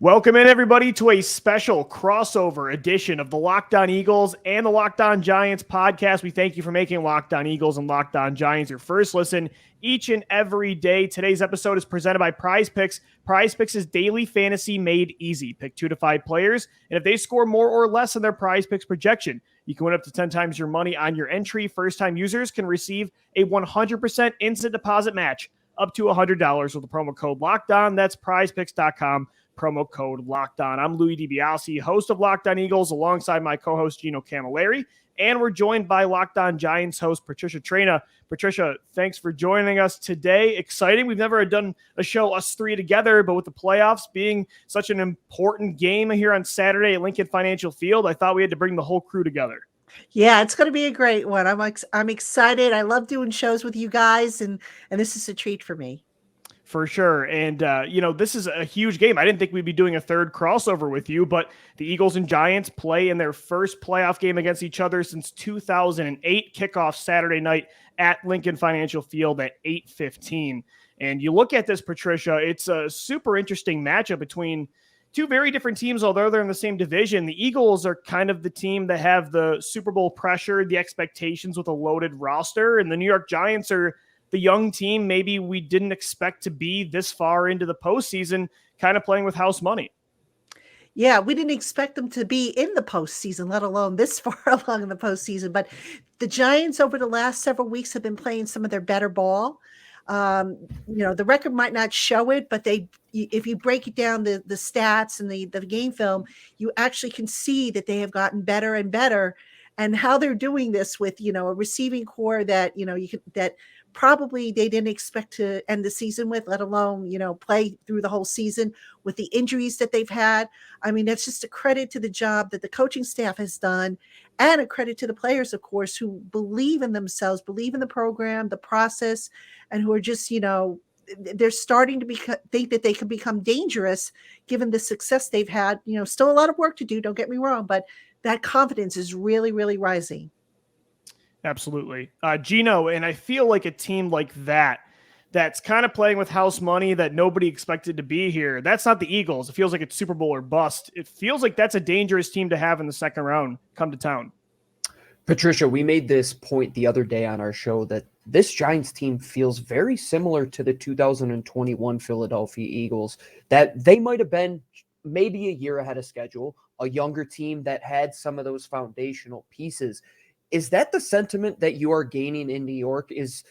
Welcome in, everybody, to a special crossover edition of the Locked On Eagles and the Locked On Giants podcast. We thank you for making Locked On Eagles and Locked On Giants your first listen each and every day. Today's episode is presented by Prize Picks. Prize Picks is daily fantasy made easy. Pick 2 to 5 players, and if they score more or less than their Prize Picks projection, you can win up to 10 times your money on your entry. First-time users can receive a 100% instant deposit match up to $100 with the promo code Locked On. That's prizepicks.com. Promo code Locked On. I'm Louie DiBiase, host of Locked On Eagles, alongside my co-host Gino Camilleri, and we're joined by Locked On Giants host Patricia Traina. Patricia, thanks for joining us today. Exciting. We've never done a show, us three together, but with the playoffs being such an important game here on Saturday at Lincoln Financial Field, I thought we had to bring the whole crew together. Yeah, it's going to be a great one. I'm excited. I love doing shows with you guys, and this is a treat for me. For sure. And, this is a huge game. I didn't think we'd be doing a third crossover with you, but the Eagles and Giants play in their first playoff game against each other since 2008, kickoff Saturday night at Lincoln Financial Field at 8:15. And you look at this, Patricia, it's a super interesting matchup between two very different teams, although they're in the same division. The Eagles are kind of the team that have the Super Bowl pressure, the expectations with a loaded roster, and the New York Giants are the young team maybe we didn't expect to be this far into the postseason, kind of playing with house money. Yeah, we didn't expect them to be in the postseason, let alone this far along in the postseason. But the Giants over the last several weeks have been playing some of their better ball. The record might not show it, but if you break it down, the stats and the game film, you actually can see that they have gotten better and better, and how they're doing this with, a receiving core that, that probably they didn't expect to end the season with, let alone, play through the whole season with the injuries that they've had. I mean, that's just a credit to the job that the coaching staff has done, and a credit to the players, of course, who believe in themselves, believe in the program, the process, and who are just, they're starting to think that they can become dangerous given the success they've had. Still a lot of work to do, don't get me wrong, but that confidence is really, really rising. Absolutely. Gino, and I feel like a team like that's kind of playing with house money that nobody expected to be here. That's not the Eagles. It feels like it's Super Bowl or bust. It feels like that's a dangerous team to have in the second round come to town. Patricia, we made this point the other day on our show that this Giants team feels very similar to the 2021 Philadelphia Eagles, that they might have been maybe a year ahead of schedule, a younger team that had some of those foundational pieces. Is that the sentiment that you are gaining in New York? Is,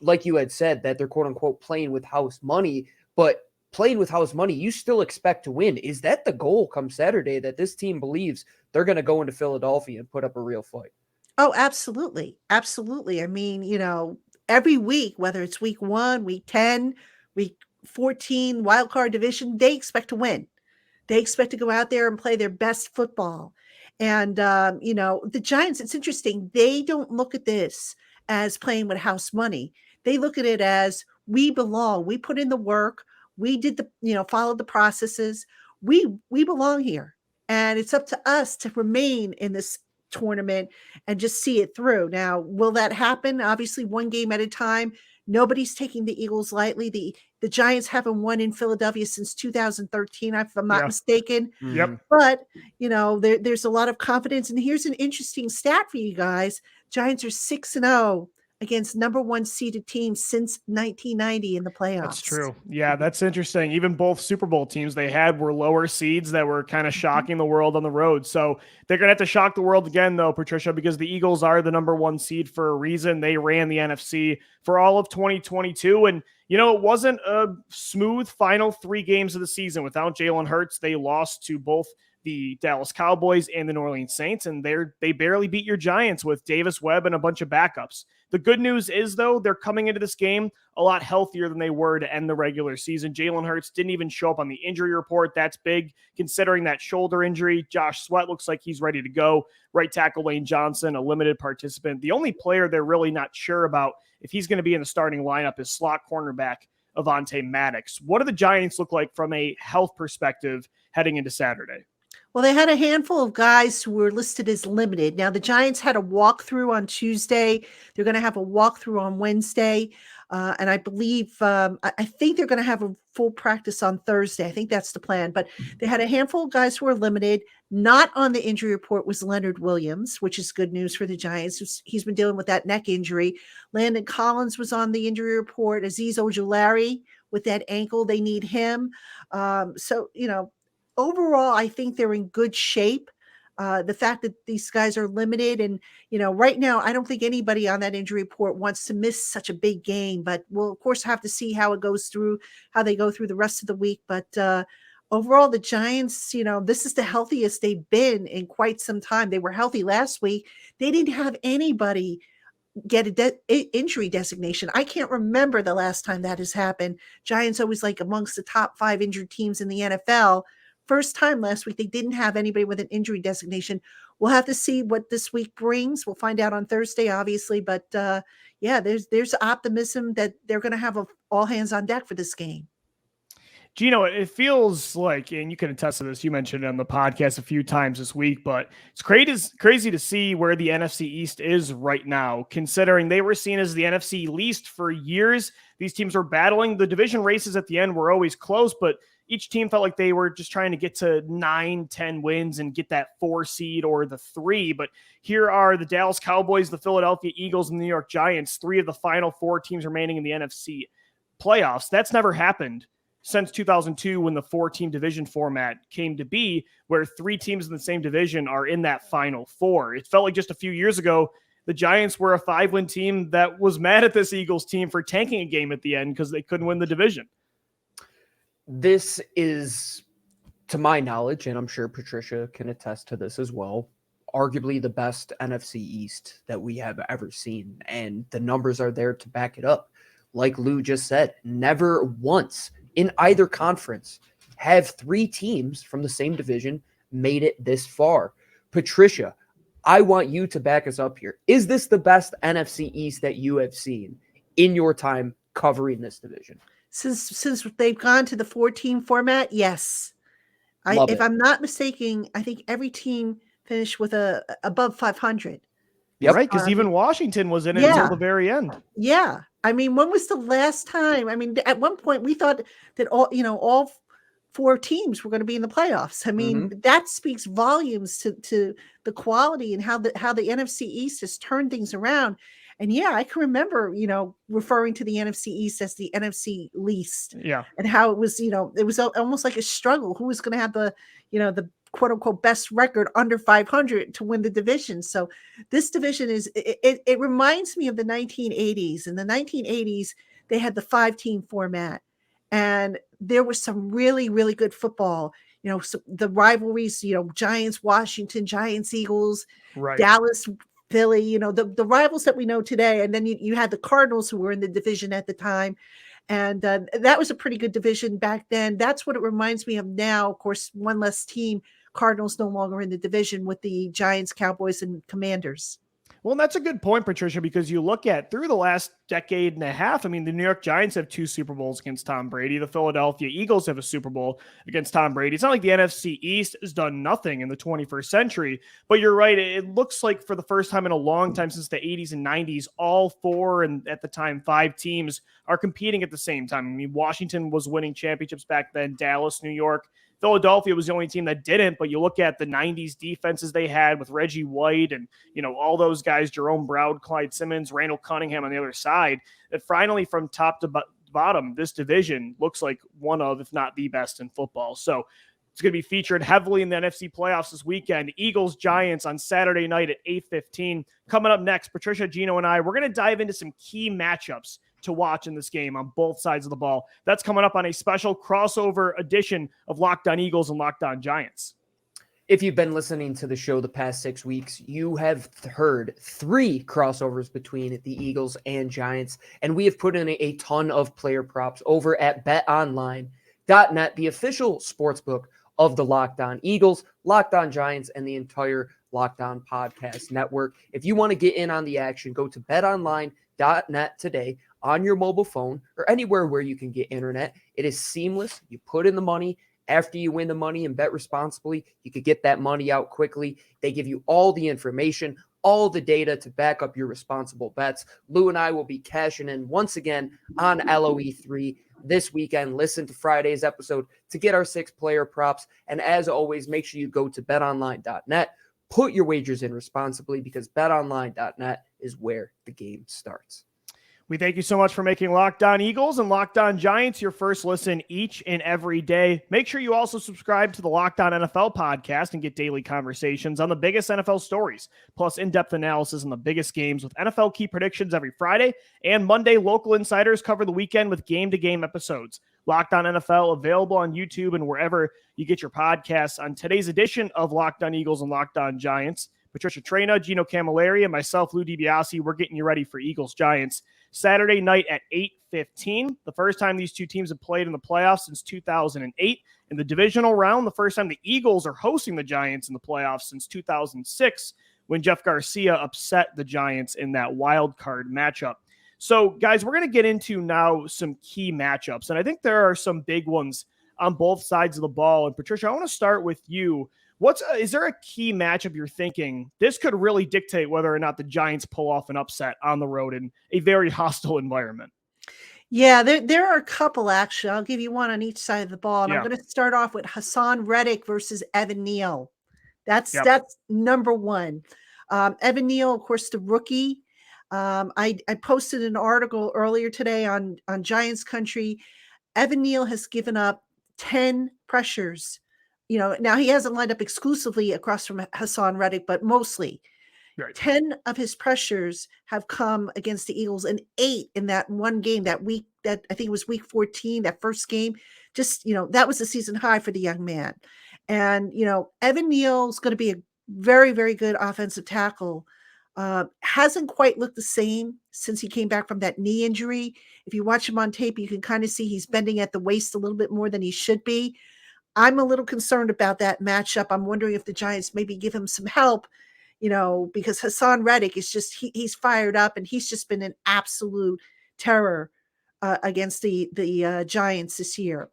like you had said, that they're quote unquote playing with house money, but playing with house money, you still expect to win. Is that the goal come Saturday, that this team believes they're going to go into Philadelphia and put up a real fight? Oh, absolutely. Absolutely. I mean, every week, whether it's week 1, week 10, week 14, wild card division, they expect to win. They expect to go out there and play their best football. And, the Giants, it's interesting. They don't look at this as playing with house money. They look at it as we belong. We put in the work. We did followed the processes. We belong here. And it's up to us to remain in this tournament and just see it through. Now, will that happen? Obviously, one game at a time. Nobody's taking the Eagles lightly. The Giants haven't won in Philadelphia since 2013, if I'm not mistaken. Yep. But, there's a lot of confidence. And here's an interesting stat for you guys. Giants are 6-0 against number 1 seeded teams since 1990 in the playoffs. That's true. Yeah, that's interesting. Even both Super Bowl teams they had were lower seeds that were kind of shocking the world on the road. So they're going to have to shock the world again, though, Patricia, because the Eagles are the number 1 seed for a reason. They ran the NFC for all of 2022. And, it wasn't a smooth final 3 games of the season. Without Jalen Hurts, they lost to both the Dallas Cowboys and the New Orleans Saints, and they barely beat your Giants with Davis Webb and a bunch of backups. The good news is, though, they're coming into this game a lot healthier than they were to end the regular season. Jalen Hurts didn't even show up on the injury report. That's big considering that shoulder injury. Josh Sweat looks like he's ready to go. Right tackle Lane Johnson, a limited participant. The only player they're really not sure about if he's going to be in the starting lineup is slot cornerback Avonte Maddox. What do the Giants look like from a health perspective heading into Saturday? Well, they had a handful of guys who were listed as limited. Now, the Giants had a walkthrough on Tuesday. They're going to have a walkthrough on Wednesday. And I believe, I think they're going to have a full practice on Thursday. I think that's the plan. But they had a handful of guys who were limited. Not on the injury report was Leonard Williams, which is good news for the Giants. He's been dealing with that neck injury. Landon Collins was on the injury report. Azeez Ojulari with that ankle, they need him. Overall, I think they're in good shape. The fact that these guys are limited and, right now, I don't think anybody on that injury report wants to miss such a big game, but we'll of course have to see how they go through the rest of the week. But overall, the Giants, this is the healthiest they've been in quite some time. They were healthy last week. They didn't have anybody get injury designation. I can't remember the last time that has happened. Giants always like amongst the top 5 injured teams in the NFL. First time last week, they didn't have anybody with an injury designation. We'll have to see what this week brings. We'll find out on Thursday, obviously. But there's optimism that they're going to have all hands on deck for this game. Gino, it feels like, and you can attest to this, you mentioned it on the podcast a few times this week, but it's crazy to see where the NFC East is right now, considering they were seen as the NFC least for years. These teams were battling. The division races at the end were always close, but each team felt like they were just trying to get to 9-10 wins and get that 4 seed or the 3. But here are the Dallas Cowboys, the Philadelphia Eagles, and the New York Giants, 3 of the final 4 teams remaining in the NFC playoffs. That's never happened since 2002 when the 4-team division format came to be, where 3 teams in the same division are in that final 4. It felt like just a few years ago, the Giants were a 5-win team that was mad at this Eagles team for tanking a game at the end because they couldn't win the division. This is, to my knowledge, and I'm sure Patricia can attest to this as well, arguably the best NFC East that we have ever seen. And the numbers are there to back it up. Like Lou just said, never once in either conference have 3 teams from the same division made it this far. Patricia, I want you to back us up here. Is this the best NFC East that you have seen in your time covering this division? Since they've gone to the 4-team format, yes. If I'm not mistaken, I think every team finished with above 500. Yep. Right, because even Washington was in it until the very end. Yeah. I mean, when was the last time? I mean, at one point we thought that all 4 teams were going to be in the playoffs. I mean, that speaks volumes to the quality and how the NFC East has turned things around. And yeah, I can remember, referring to the NFC East as the NFC least. Yeah. And how it was, it was almost like a struggle. Who was going to have the quote unquote best record under 500 to win the division. So this division it reminds me of the 1980s. In the 1980s, they had the 5-team format and there was some really, really good football. So the rivalries, Giants, Washington, Giants, Eagles, right. Dallas, Philly, the rivals that we know today. And then you had the Cardinals who were in the division at the time. And that was a pretty good division back then. That's what it reminds me of now. Of course, one less team. Cardinals no longer in the division with the Giants, Cowboys, and Commanders. Well, that's a good point, Patricia, because you look at through the last decade and a half, I mean, the New York Giants have 2 Super Bowls against Tom Brady. The Philadelphia Eagles have a Super Bowl against Tom Brady. It's not like the NFC East has done nothing in the 21st century, but you're right. It looks like for the first time in a long time since the 80s and 90s, all 4 and at the time 5 teams are competing at the same time. I mean, Washington was winning championships back then, Dallas, New York. Philadelphia was the only team that didn't, but you look at the 90s defenses they had with Reggie White and, all those guys, Jerome Brown, Clyde Simmons, Randall Cunningham on the other side, that finally from top to bottom, this division looks like one of, if not the best in football. So it's going to be featured heavily in the NFC playoffs this weekend. Eagles, Giants on Saturday night at 8:15. Coming up next, Patricia, Gino, and I, we're going to dive into some key matchups to watch in this game on both sides of the ball. That's coming up on a special crossover edition of Locked On Eagles and Locked On Giants. If you've been listening to the show the past 6 weeks, you have heard 3 crossovers between the Eagles and Giants, and we have put in a ton of player props over at betonline.net, the official sportsbook of the Locked On Eagles, Locked On Giants, and the entire Locked On Podcast Network. If you want to get in on the action, go to betonline.net today on your mobile phone or anywhere where you can get internet. It is seamless. You put in the money After you win the money and bet responsibly, you could get that money out quickly. They give you all the information, all the data to back up your responsible bets. Lou and I will be cashing in once again on LOE3 this weekend. Listen to Friday's episode to get our 6-player props. And as always, make sure you go to betonline.net. Put your wagers in responsibly because betonline.net is where the game starts. We thank you so much for making Locked On Eagles and Locked On Giants your first listen each and every day. Make sure you also subscribe to the Locked On NFL podcast and get daily conversations on the biggest NFL stories, plus in-depth analysis on the biggest games with NFL key predictions every Friday, and Monday local insiders cover the weekend with game-to-game episodes. Locked On NFL available on YouTube and wherever you get your podcasts. On today's edition of Locked On Eagles and Locked On Giants, Patricia Traina, Gino Camilleri, and myself, Lou DiBiase, we're getting you ready for Eagles-Giants Saturday night at 8:15. The first time these two teams have played in the playoffs since 2008. In the divisional round, the first time the Eagles are hosting the Giants in the playoffs since 2006, when Jeff Garcia upset the Giants in that wild card matchup. So, guys, we're going to get into now some key matchups, and I think there are some big ones on both sides of the ball. And Patricia, I want to start with you. Is there a key matchup you're thinking this could really dictate whether or not the Giants pull off an upset on the road in a very hostile environment? Yeah, there are a couple, actually. I'll give you one on each side of the ball. And Yeah. I'm going to start off with Hassan Reddick versus Evan Neal. That's number one. Evan Neal, of course, the rookie. I posted an article earlier today on Giants Country. Evan Neal has given up 10 pressures. Now he hasn't lined up exclusively across from Hassan Reddick, but mostly. Right. 10 of his pressures have come against the Eagles and 8 in that one game that week, that I think it was week 14, that first game. Just, that was the season high for the young man. And, Evan Neal's going to be a very, very good offensive tackle. Hasn't quite looked the same since he came back from that knee injury. If you watch him on tape, you can kind of see he's bending at the waist a little bit more than he should be. I'm a little concerned about that matchup. I'm wondering if the Giants maybe give him some help, because Hassan Reddick is just, he's fired up and he's just been an absolute terror against the Giants this year.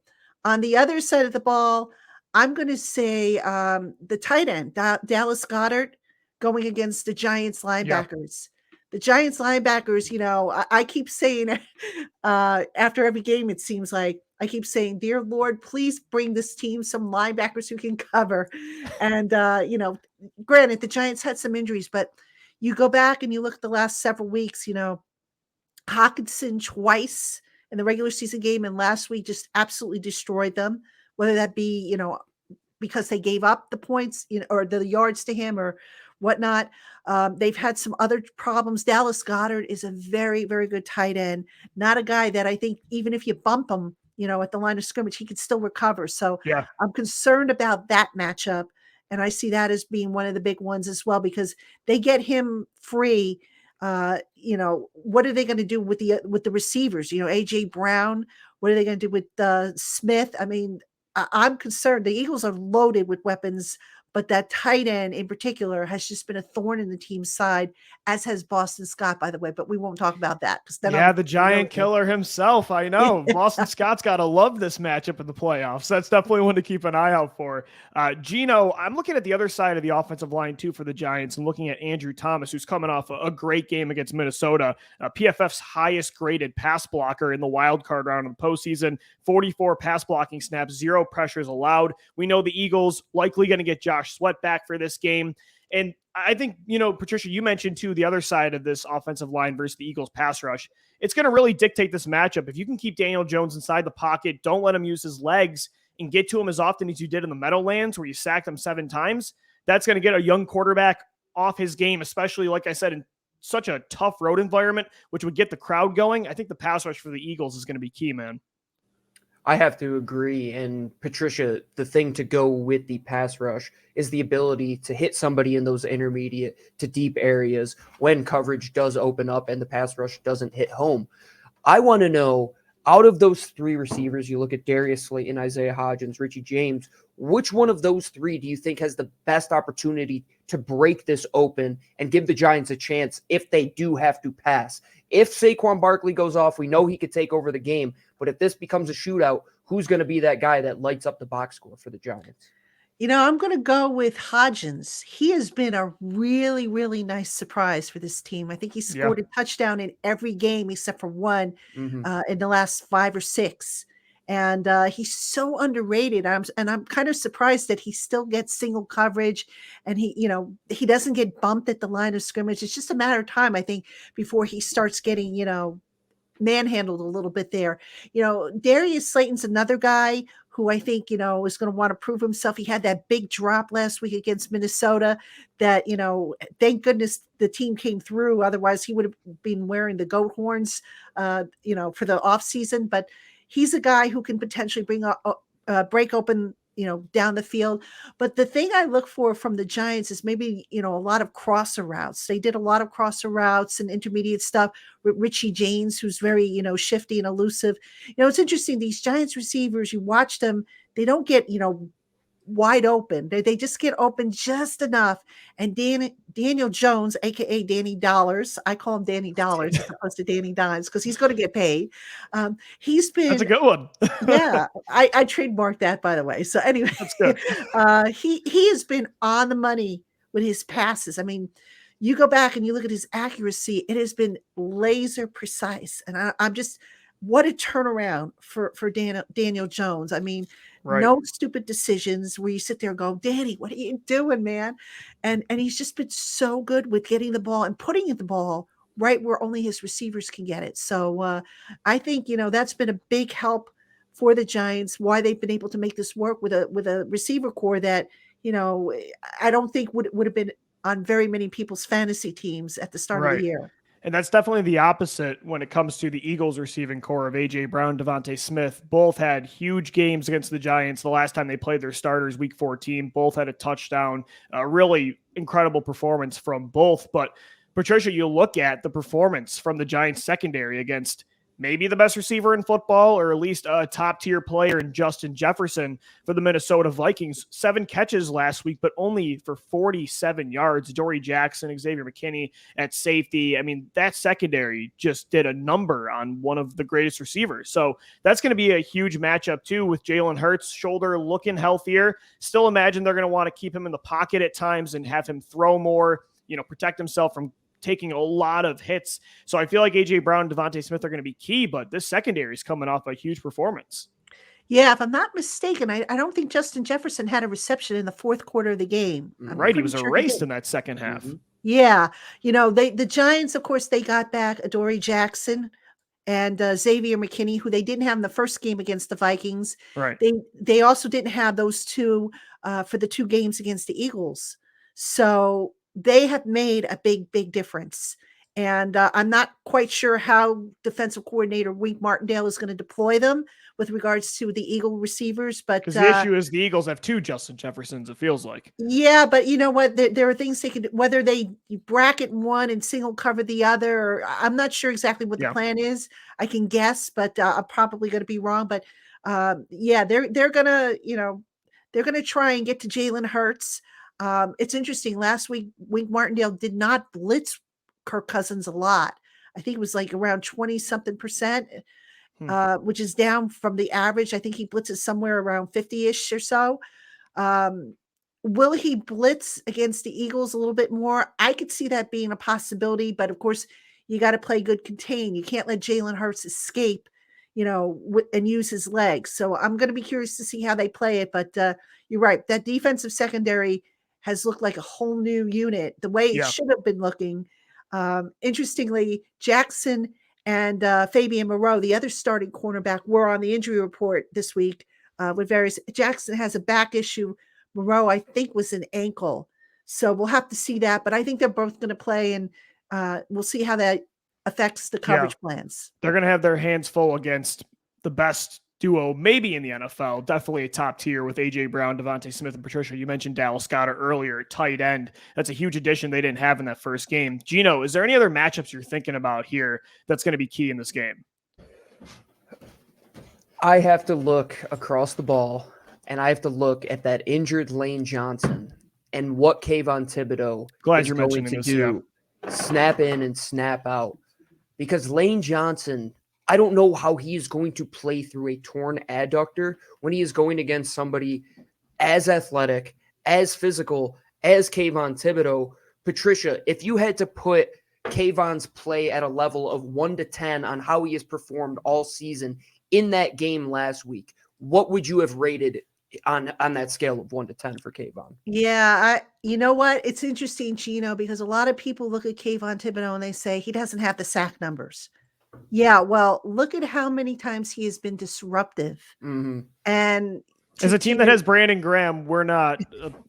On the other side of the ball, I'm going to say the tight end, Dallas Goedert, going against the Giants linebackers. Yeah. The Giants linebackers, I keep saying after every game, it seems like, I keep saying, dear Lord, please bring this team some linebackers who can cover. And, granted, the Giants had some injuries, but you go back and you look at the last several weeks, Hockenson twice in the regular season game and last week just absolutely destroyed them, whether that be, because they gave up the points, or the yards to him or whatnot. They've had some other problems. Dallas Goedert is a very, very good tight end, not a guy that I think even if you bump him, at the line of scrimmage, he could still recover. So yeah. I'm concerned about that matchup. And I see that as being one of the big ones as well, because they get him free. What are they going to do with the receivers? AJ Brown, what are they going to do with Smith? I mean, I'm concerned. The Eagles are loaded with weapons, but that tight end in particular has just been a thorn in the team's side, as has Boston Scott, by the way, but we won't talk about that. The giant killer himself. I know. Boston Scott's got to love this matchup in the playoffs. That's definitely one to keep an eye out for. Gino, I'm looking at the other side of the offensive line too for the Giants and looking at Andrew Thomas, who's coming off a great game against Minnesota, PFF's highest graded pass blocker in the wild card round of the postseason, 44 pass blocking snaps, 0 pressures allowed. We know the Eagles likely going to get Josh Sweat back for this game. And I think, Patricia, you mentioned too, the other side of this offensive line versus the Eagles pass rush. It's going to really dictate this matchup. If you can keep Daniel Jones inside the pocket, don't let him use his legs and get to him as often as you did in the Meadowlands where you sacked him 7 times, that's going to get a young quarterback off his game, especially, like I said, in such a tough road environment, which would get the crowd going. I think the pass rush for the Eagles is going to be key, man. I have to agree. And Patricia, the thing to go with the pass rush is the ability to hit somebody in those intermediate to deep areas when coverage does open up and the pass rush doesn't hit home. I want to know, out of those 3 receivers, you look at Darius Slayton, Isaiah Hodgins, Richie James, which one of those 3 do you think has the best opportunity to break this open and give the Giants a chance if they do have to pass? If Saquon Barkley goes off, we know he could take over the game. But if this becomes a shootout, who's going to be that guy that lights up the box score for the Giants? I'm going to go with Hodgins. He has been a really, really nice surprise for this team. I think he scored a touchdown in every game except for one in the last 5 or 6. And he's so underrated. I'm kind of surprised that he still gets single coverage, and he doesn't get bumped at the line of scrimmage. It's just a matter of time, I think, before he starts getting, manhandled a little bit there. Darius Slayton's another guy who I think, is going to want to prove himself. He had that big drop last week against Minnesota that, thank goodness the team came through. Otherwise he would have been wearing the goat horns, for the offseason. But he's a guy who can potentially break open, down the field. But the thing I look for from the Giants is maybe, a lot of crosser routes. They did a lot of crosser routes and intermediate stuff with Richie James, who's very, shifty and elusive. It's interesting. These Giants receivers, you watch them, they don't get, wide open. They just get open just enough. And Daniel Jones, aka Danny Dollars, I call him Danny Dollars as opposed to Danny Dimes because he's going to get paid. That's a good one. Yeah, I trademarked that, by the way. So anyway, that's good. He has been on the money with his passes. I mean, you go back and you look at his accuracy; it has been laser precise. And I'm just, what a turnaround for Daniel Jones. I mean. Right. No stupid decisions where you sit there and go, Danny, what are you doing, man? And he's just been so good with getting the ball and putting the ball right where only his receivers can get it. So I think, that's been a big help for the Giants, why they've been able to make this work with a receiver core that, I don't think would have been on very many people's fantasy teams at the start of the year. And that's definitely the opposite when it comes to the Eagles receiving core of A.J. Brown, Devontae Smith. Both had huge games against the Giants the last time they played their starters, Week 14. Both had a touchdown. Really incredible performance from both. But, Patricia, you look at the performance from the Giants secondary against maybe the best receiver in football, or at least a top-tier player in Justin Jefferson for the Minnesota Vikings. 7 catches last week, but only for 47 yards. Dory Jackson, Xavier McKinney at safety. I mean, that secondary just did a number on one of the greatest receivers. So that's going to be a huge matchup, too, with Jalen Hurts' shoulder looking healthier. Still imagine they're going to want to keep him in the pocket at times and have him throw more, protect himself from taking a lot of hits. So I feel like A.J. Brown and Devontae Smith are going to be key, but this secondary is coming off a huge performance. Yeah, if I'm not mistaken, I don't think Justin Jefferson had a reception in the fourth quarter of the game. Right, he was erased in that second half. Mm-hmm. Yeah, the Giants, of course, they got back Dory Jackson and Xavier McKinney, who they didn't have in the first game against the Vikings. Right. They also didn't have those two for the 2 games against the Eagles. So they have made a big, big difference. And I'm not quite sure how defensive coordinator Wink Martindale is going to deploy them with regards to the Eagle receivers. But because the issue is the Eagles have 2 Justin Jeffersons, it feels like. Yeah, but you know what? There are things they could, whether they bracket one and single cover the other, or I'm not sure exactly what the plan is. I can guess, but I'm probably going to be wrong. But they're gonna, they're gonna try and get to Jalen Hurts. It's interesting. Last week, Wink Martindale did not blitz Kirk Cousins a lot. I think it was like around 20-something%, which is down from the average. I think he blitzes somewhere around 50-ish or so. Will he blitz against the Eagles a little bit more? I could see that being a possibility, but of course, you got to play good contain. You can't let Jalen Hurts escape, and use his legs. So I'm going to be curious to see how they play it. But you're right. That defensive secondary has looked like a whole new unit, the way it should have been looking. Interestingly, Jackson and Fabian Moreau, the other starting cornerback, were on the injury report this week with various. Jackson has a back issue. Moreau, I think, was an ankle. So we'll have to see that. But I think they're both going to play, and we'll see how that affects the coverage plans. They're going to have their hands full against the best duo maybe in the NFL, definitely a top tier with A.J. Brown, Devontae Smith, and Patricia. You mentioned Dallas Goedert earlier, tight end. That's a huge addition they didn't have in that first game. Gino, is there any other matchups you're thinking about here that's going to be key in this game? I have to look across the ball, and I have to look at that injured Lane Johnson and what Kayvon Thibodeau is going to do. Snap in and snap out. Because Lane Johnson I don't know how he is going to play through a torn adductor when he is going against somebody as athletic, as physical as Kayvon Thibodeau. Patricia, if you had to put Kayvon's play at a level of 1 to 10 on how he has performed all season in that game last week, what would you have rated on that scale of 1 to 10 for Kayvon? Yeah, you know what? It's interesting, Gino, because a lot of people look at Kayvon Thibodeau and they say he doesn't have the sack numbers. Yeah, well, look at how many times he has been disruptive. Mm-hmm. And as a team that has Brandon Graham, we're not,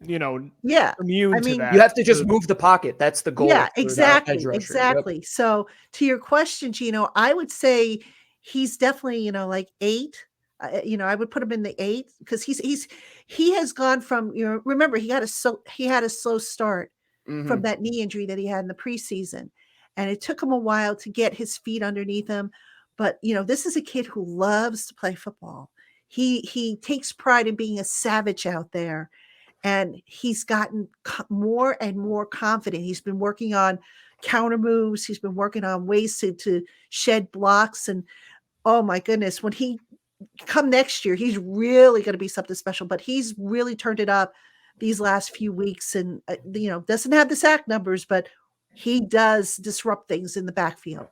yeah, immune to that. You have to just move the pocket. That's the goal. Yeah, exactly, Yep. exactly. So to your question, Gino, I would say he's definitely, like 8. I would put him in the 8 because he has gone from, remember he had a slow start from that knee injury that he had in the preseason, and it took him a while to get his feet underneath him. But this is a kid who loves to play football. He takes pride in being a savage out there. And he's gotten more and more confident. He's been working on counter moves. He's been working on ways to shed blocks. And oh my goodness, when he come next year, he's really going to be something special. But he's really turned it up these last few weeks, and doesn't have the sack numbers, but he does disrupt things in the backfield.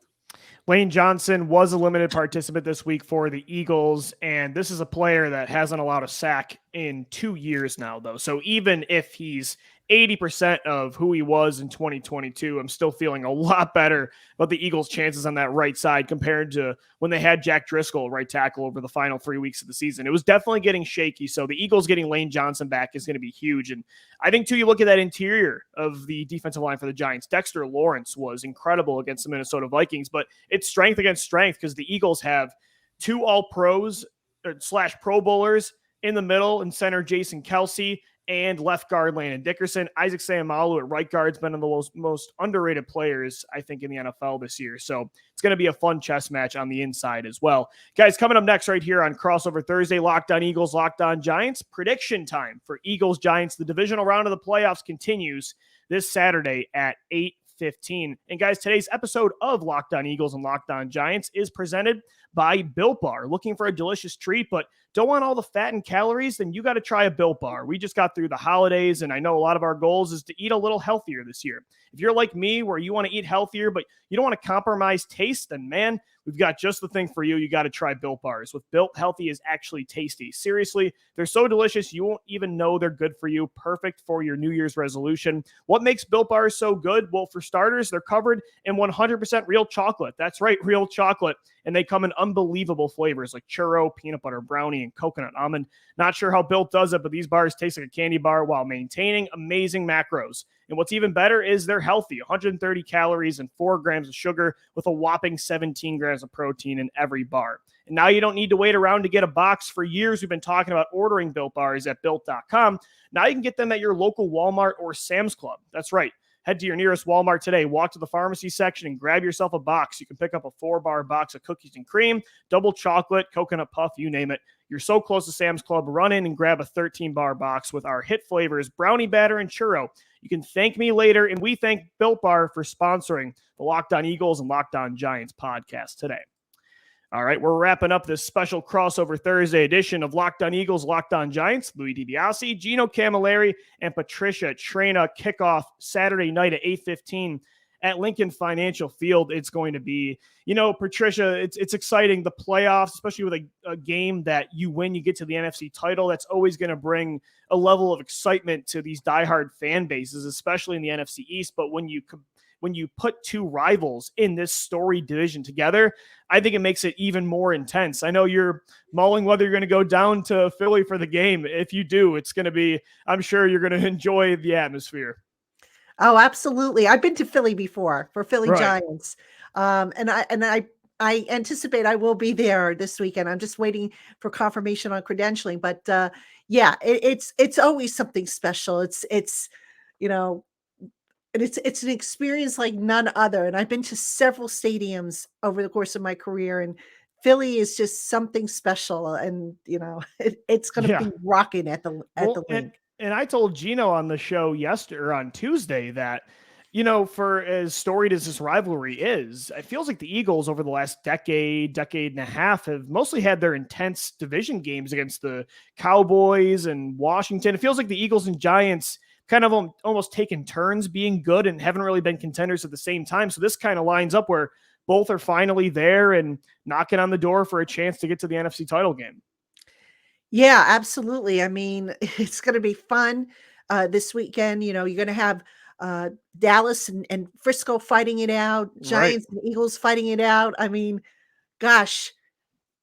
Lane Johnson was a limited participant this week for the Eagles, and this is a player that hasn't allowed a sack in 2 years now, though. So even if he's 80% of who he was in 2022, I'm still feeling a lot better about the Eagles' chances on that right side compared to when they had Jack Driscoll right tackle over the final 3 weeks of the season. It was definitely getting shaky, so the Eagles getting Lane Johnson back is going to be huge. And I think, too, you look at that interior of the defensive line for the Giants. Dexter Lawrence was incredible against the Minnesota Vikings, but it's strength against strength because the Eagles have 2 all-pros / Pro Bowlers in the middle and center Jason Kelce, and left guard Landon Dickerson. Isaac Seumalo at right guard's been one of the most underrated players, I think, in the NFL this year. So it's going to be a fun chess match on the inside as well. Guys, coming up next right here on Crossover Thursday, Locked On Eagles, Locked On Giants. Prediction time for Eagles-Giants. The divisional round of the playoffs continues this Saturday at 8:15. And guys, today's episode of Locked On Eagles and Locked On Giants is presented by Built Bar. Looking for a delicious treat, but don't want all the fat and calories? Then you got to try a Built Bar. We just got through the holidays, and I know a lot of our goals is to eat a little healthier this year. If you're like me, where you want to eat healthier, but you don't want to compromise taste, then man, we've got just the thing for you. You got to try Built Bars. With Built, healthy is actually tasty. Seriously, they're so delicious, you won't even know they're good for you. Perfect for your New Year's resolution. What makes Built Bars so good? Well, for starters, they're covered in 100% real chocolate. That's right, real chocolate. And they come in unbelievable flavors like churro, peanut butter brownie, and coconut almond. Not sure how Built does it, but these bars taste like a candy bar while maintaining amazing macros. And what's even better is they're healthy, 130 calories and 4 grams of sugar with a whopping 17 grams of protein in every bar. And now you don't need to wait around to get a box. For years, we've been talking about ordering Built Bars at Built.com. Now you can get them at your local Walmart or Sam's Club. That's right. Head to your nearest Walmart today, walk to the pharmacy section, and grab yourself a box. You can pick up a 4-bar box of cookies and cream, double chocolate, coconut puff, you name it. You're so close to Sam's Club, run in and grab a 13-bar box with our hit flavors, brownie batter and churro. You can thank me later, and we thank Built Bar for sponsoring the Locked On Eagles and Locked On Giants podcast today. All right, we're wrapping up this special crossover Thursday edition of Locked On Eagles, Locked On Giants. Louie DiBiase, Gino Camilleri, and Patricia Traina kickoff Saturday night at 8:15 at Lincoln Financial Field. It's going to be, Patricia, it's exciting. The playoffs, especially with a game that you win, you get to the NFC title. That's always going to bring a level of excitement to these diehard fan bases, especially in the NFC East. But when you put 2 rivals in this storied division together, I think it makes it even more intense. I know you're mulling whether you're going to go down to Philly for the game. If you do, it's going to be, I'm sure you're going to enjoy the atmosphere. Oh, absolutely. I've been to Philly before for Philly Right. Giants. And I anticipate I will be there this weekend. I'm just waiting for confirmation on credentialing, but it's always something special. It's and it's an experience like none other. And I've been to several stadiums over the course of my career, and Philly is just something special. And it's going to be rocking at the link. And I told Gino on the show yesterday or on Tuesday that For as storied as this rivalry is, it feels like the Eagles over the last decade and a half have mostly had their intense division games against the Cowboys and Washington. It feels like the Eagles and Giants kind of almost taken turns being good and haven't really been contenders at the same time. So this kind of lines up where both are finally there and knocking on the door for a chance to get to the NFC title game. Yeah, absolutely. I mean, it's going to be fun this weekend. You're going to have Dallas and Frisco fighting it out, Giants and Eagles fighting it out. I mean, gosh,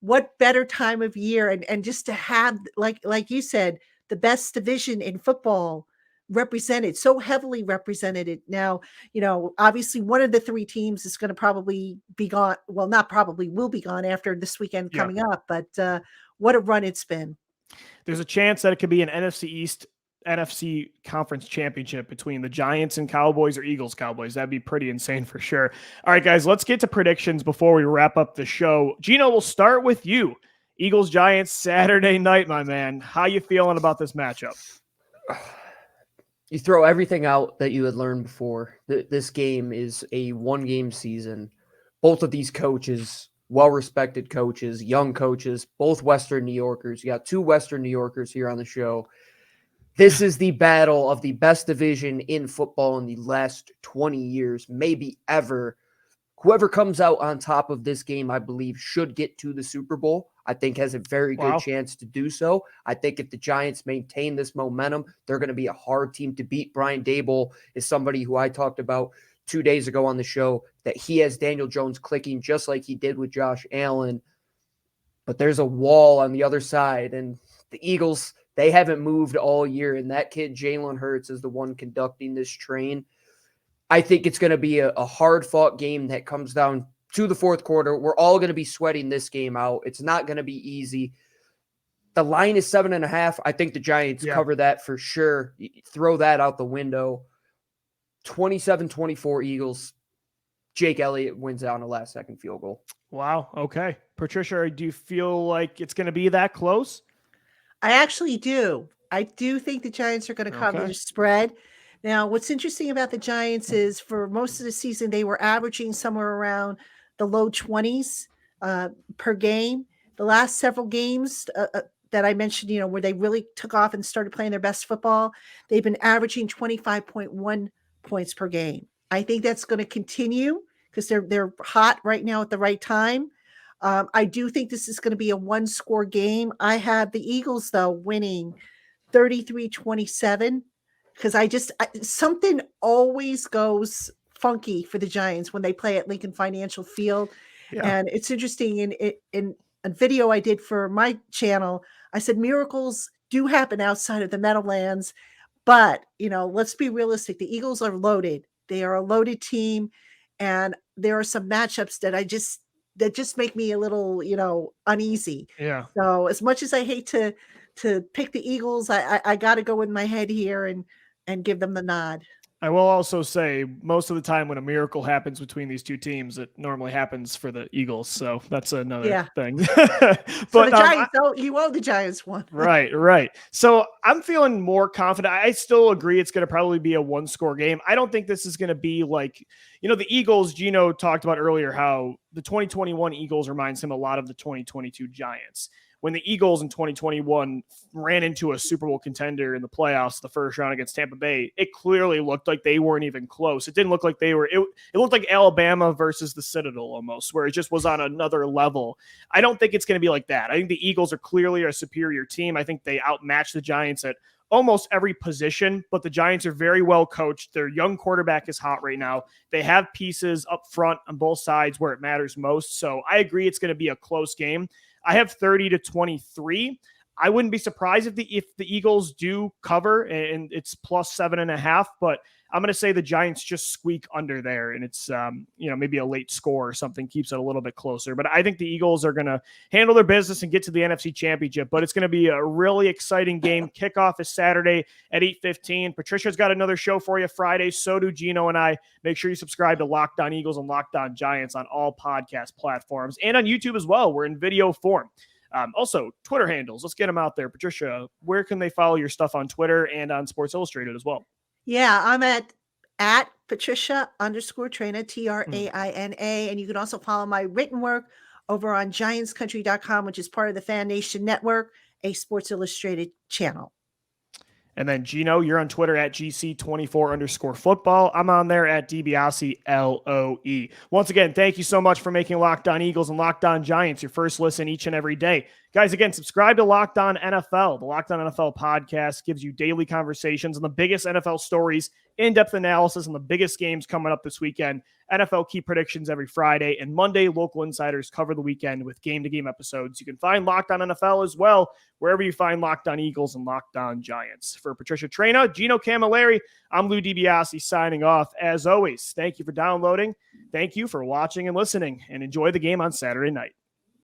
what better time of year and just to have like you said, the best division in football represented, so heavily represented. Now, obviously one of the three teams is going to probably be gone. Well, not probably, will be gone after this weekend coming up, but what a run it's been. There's a chance that it could be an NFC East NFC conference championship between the Giants and Cowboys or Eagles Cowboys. That'd be pretty insane for sure. All right, guys, let's get to predictions before we wrap up the show. Gino, we'll start with you. Eagles Giants Saturday night, my man. How you feeling about this matchup? You throw everything out that you had learned before. This game is a one-game season. Both of these coaches, well-respected coaches, young coaches, both Western New Yorkers. You got two Western New Yorkers here on the show. This is the battle of the best division in football in the last 20 years, maybe ever. Whoever comes out on top of this game, I believe, should get to the Super Bowl. I think has a very good chance to do so. I think if the Giants maintain this momentum, they're going to be a hard team to beat. Brian Daboll is somebody who I talked about 2 days ago on the show, that he has Daniel Jones clicking just like he did with Josh Allen. But there's a wall on the other side, and the Eagles, they haven't moved all year, and that kid, Jalen Hurts, is the one conducting this train. I think it's going to be a hard-fought game that comes down to the fourth quarter. We're all going to be sweating this game out. It's not going to be easy. The line is 7.5. I think the Giants cover that for sure. Throw that out the window. 27-24 Eagles. Jake Elliott wins out on a last-second field goal. Wow. Okay. Patricia, do you feel like it's going to be that close? I actually do. I do think the Giants are going to cover the spread. Now, what's interesting about the Giants is for most of the season, they were averaging somewhere around the low 20s per game. The last several games that I mentioned, where they really took off and started playing their best football, they've been averaging 25.1 points per game. I think that's going to continue because they're hot right now at the right time. I do think this is going to be a one-score game. I have the Eagles, though, winning 33-27 because something always goes funky for the Giants when they play at Lincoln Financial Field. Yeah. And it's interesting in a video I did for my channel, I said miracles do happen outside of the Meadowlands, but let's be realistic. The Eagles are loaded. They are a loaded team, and there are some matchups that just make me a little, uneasy. Yeah. So as much as I hate to pick the Eagles, I got to go with my head here and give them the nod. I will also say most of the time when a miracle happens between these two teams, it normally happens for the Eagles. So that's another thing. But so the Giants, you owe the Giants one. Right. So I'm feeling more confident. I still agree it's going to probably be a one-score game. I don't think this is going to be like, the Eagles, Gino talked about earlier how the 2021 Eagles reminds him a lot of the 2022 Giants. When the Eagles in 2021 ran into a Super Bowl contender in the playoffs, the first round against Tampa Bay, it clearly looked like they weren't even close. It didn't look like they were. It looked like Alabama versus the Citadel almost, where it just was on another level. I don't think it's going to be like that. I think the Eagles are clearly a superior team. I think they outmatch the Giants at almost every position, but the Giants are very well coached. Their young quarterback is hot right now. They have pieces up front on both sides where it matters most. So I agree it's going to be a close game. I have 30-23. I wouldn't be surprised if the Eagles do cover and it's plus 7.5, but I'm going to say the Giants just squeak under there and it's, maybe a late score or something keeps it a little bit closer. But I think the Eagles are going to handle their business and get to the NFC Championship, but it's going to be a really exciting game. Kickoff is Saturday at 8:15. Patricia's got another show for you Friday. So do Gino and I. Make sure you subscribe to Locked On Eagles and Locked On Giants on all podcast platforms and on YouTube as well. We're in video form. Also, Twitter handles. Let's get them out there. Patricia, where can they follow your stuff on Twitter and on Sports Illustrated as well? Yeah, I'm at at Patricia_Traina, Traina. And you can also follow my written work over on giantscountry.com, which is part of the Fan Nation Network, a Sports Illustrated channel. And then Gino, you're on Twitter at GC24_football. I'm on there at DiBiase LOE. Once again, thank you so much for making Locked On Eagles and Locked On Giants your first listen each and every day. Guys, again, subscribe to Locked On NFL. The Locked On NFL podcast gives you daily conversations on the biggest NFL stories, in-depth analysis on the biggest games coming up this weekend, NFL key predictions every Friday, and Monday, local insiders cover the weekend with game-to-game episodes. You can find Locked On NFL as well, wherever you find Locked On Eagles and Locked On Giants. For Patricia Traina, Gino Camilleri, I'm Lou DiBiase signing off. As always, thank you for downloading. Thank you for watching and listening, and enjoy the game on Saturday night.